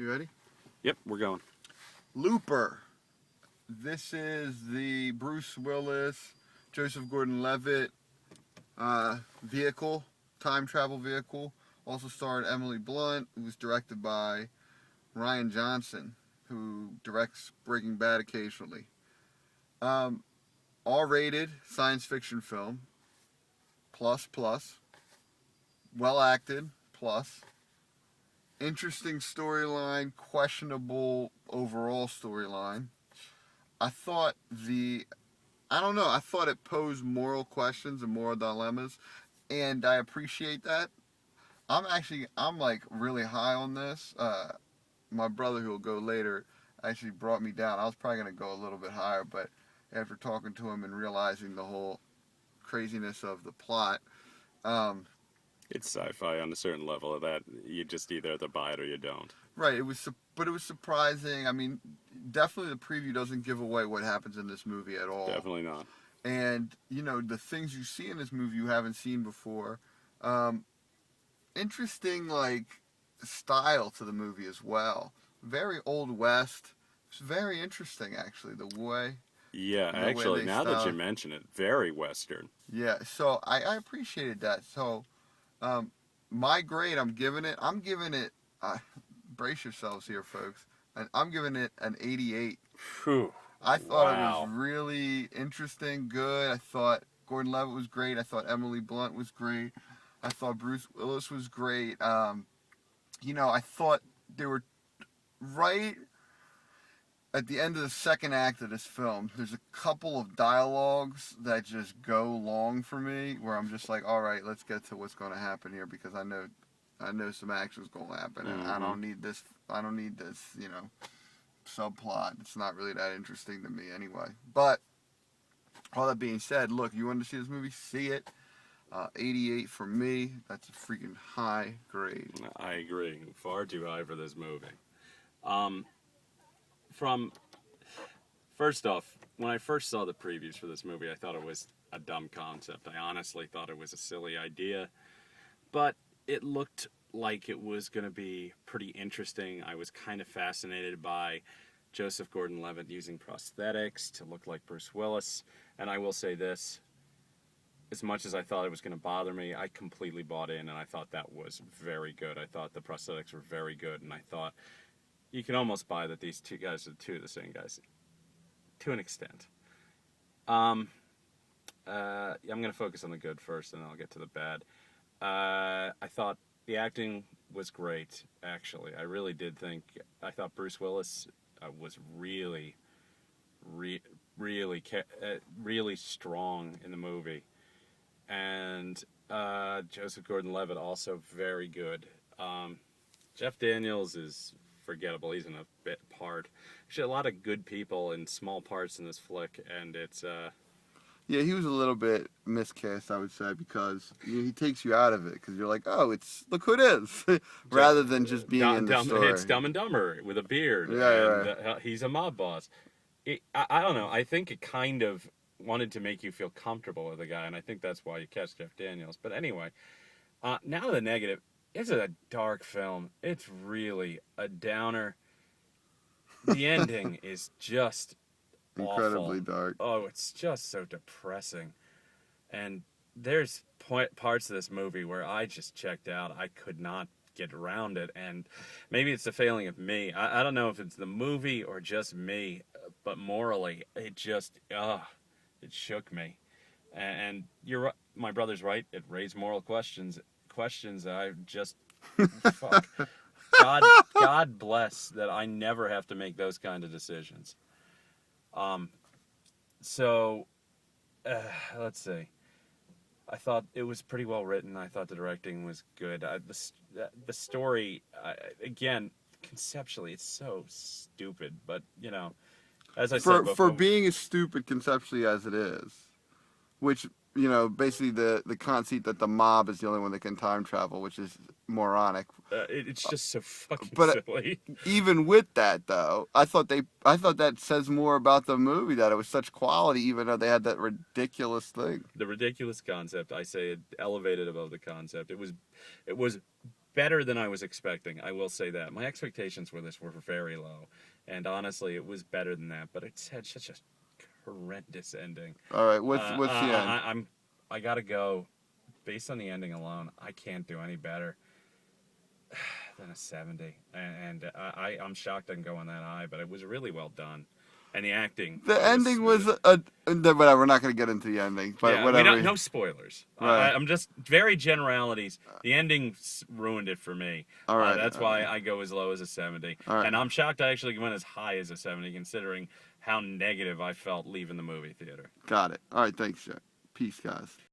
You ready? Yep, we're going. Looper. This is the Bruce Willis, Joseph Gordon-Levitt vehicle, time travel vehicle. Also starred Emily Blunt. It was directed by Ryan Johnson, who directs Breaking Bad occasionally. R-rated science fiction film. Plus. Well acted. Plus. Interesting storyline. Questionable overall storyline. I thought it posed moral questions and moral dilemmas, and I appreciate that. I'm like really high on this. My brother, who will go later, actually brought me down. I was probably going to go a little bit higher, but after talking to him and realizing the whole craziness of the plot, It's sci-fi on a certain level of that. You just either have to buy it or you don't. right, but it was surprising. I mean, definitely the preview doesn't give away what happens in this movie at all. Definitely not. And, the things you see in this movie you haven't seen before. Interesting, style to the movie as well. Very Old West. It's very interesting, actually, the way. Yeah, actually, now that you mention it, very Western. Yeah, so I appreciated that. So, my grade, I'm giving it, brace yourselves here, folks, and I'm giving it an 88. Whew. I thought it was really interesting, good. I thought Gordon-Levitt was great. I thought Emily Blunt was great. I thought Bruce Willis was great. I thought they were right at the end of the second act of this film. There's a couple of dialogues that just go long for me, where I'm just like, all right, let's get to what's going to happen here, because I know some action's going to happen, and I don't need this, subplot. It's not really that interesting to me anyway. But all that being said, look, you want to see this movie, see it. 88 for me. That's a freaking high grade. I agree. Far too high for this movie. First off, when I first saw the previews for this movie, I thought it was a dumb concept. I honestly thought it was a silly idea. But it looked like it was going to be pretty interesting. I was kind of fascinated by Joseph Gordon-Levitt using prosthetics to look like Bruce Willis. And I will say this. As much as I thought it was going to bother me, I completely bought in, and I thought that was very good. I thought the prosthetics were very good, and I thought you can almost buy that these two guys are two of the same guys, to an extent. I'm going to focus on the good first, and then I'll get to the bad. I thought the acting was great, actually. I really did think, I thought Bruce Willis was really strong in the movie. And Joseph Gordon-Levitt also very good. Jeff Daniels is forgettable. He's in a bit part. Actually, a lot of good people in small parts in this flick, and it's... Yeah, he was a little bit miscast, I would say, because he takes you out of it, because you're like, oh, look who it is, rather than just being in the story. It's Dumb and Dumber with a beard, he's a mob boss. I don't know, I think it kind of wanted to make you feel comfortable with the guy, and I think that's why you catch Jeff Daniels. But anyway, now the negative. It's a dark film. It's really a downer. The ending is just incredibly awful. Dark. Oh, it's just so depressing. And there's parts of this movie where I just checked out. I could not get around it, and maybe it's the failing of me. I don't know if it's the movie or just me, but morally, it just, it shook me. And you're right, my brother's right. It raised moral questions I just, fuck. God bless that I never have to make those kind of decisions. Let's see. I thought it was pretty well written. I thought the directing was good. The story, again, conceptually, it's so stupid. But, as I said before... For being as stupid conceptually as it is, which, basically the conceit that the mob is the only one that can time travel, which is moronic. It's just so fucking silly. Even with that, though, I thought that says more about the movie, that it was such quality, even though they had that ridiculous thing. The ridiculous concept, I say, it elevated above the concept. It was better than I was expecting. I will say that my expectations for this were very low, and honestly, it was better than that. But it's had such a horrendous ending. All right, what's the end? I gotta go. Based on the ending alone, I can't do any better than a 70. And I'm shocked I can go on that high, but it was really well done. And the acting. The ending was whatever. We're not going to get into the ending, but yeah, whatever. no spoilers. Right. I'm just very generalities. The ending ruined it for me. All right. That's why I go as low as a 70. All right. And I'm shocked I actually went as high as a 70, considering how negative I felt leaving the movie theater. Got it. All right. Thanks, Jack. Peace, guys.